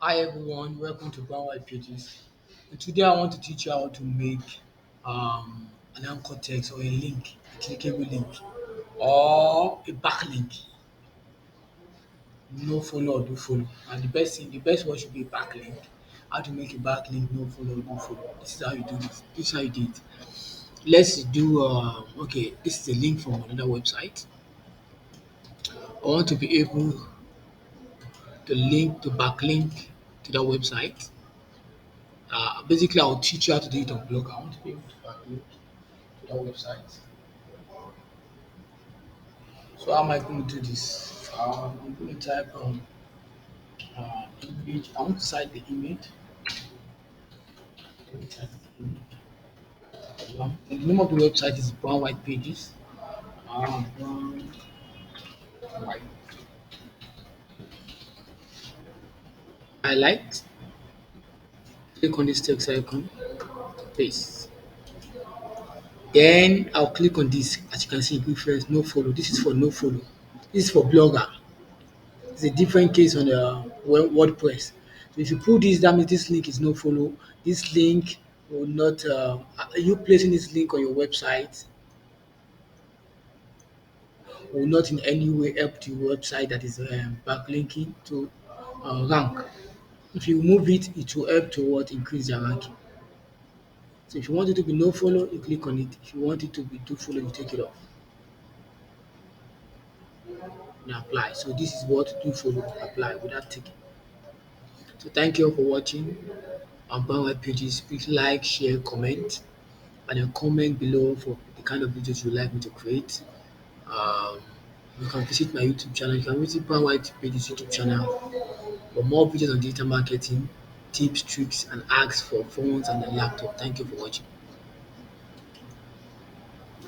Hi everyone, welcome to Brown White Pages. And today I want to teach you how to make an anchor text or a link, a clickable link, or a backlink. No follow or do follow. And the best one should be a backlink. How to make a backlink, no follow or do follow. This is how you do this. This is how you do it. Let's do okay. This is a link from another website. I want to be able to backlink to that website. Basically, I'll teach you how to do it on blog. I want to be able to backlink to that website. So how am I going to do this? I'm going to type image. I want to cite the image. Let me type the image. The name of the website is Brown White Pages. Brown White. Highlight. Click on this text icon. Paste. Then I'll click on this. As you can see, reference no follow. This is for no follow. This is for blogger. It's a different case on the WordPress. So if you put this, that means this link is no follow. This link will not. You placing this link on your website will not in any way help the website that is backlinking to rank. If you move it, it will help to what increase their ranking. So if you want it to be no follow, you click on it. If you want it to be do follow, you take it off and apply. So this is what do follow apply without taking. So thank you all for watching. On Brown White Pages, please like, share, comment, and then comment below for the kind of videos you like me to create. Um, you can visit my YouTube channel. You can visit Brown White Pages YouTube channel for more videos on digital marketing, tips, tricks, and hacks for phones and the laptop. Thank you for watching.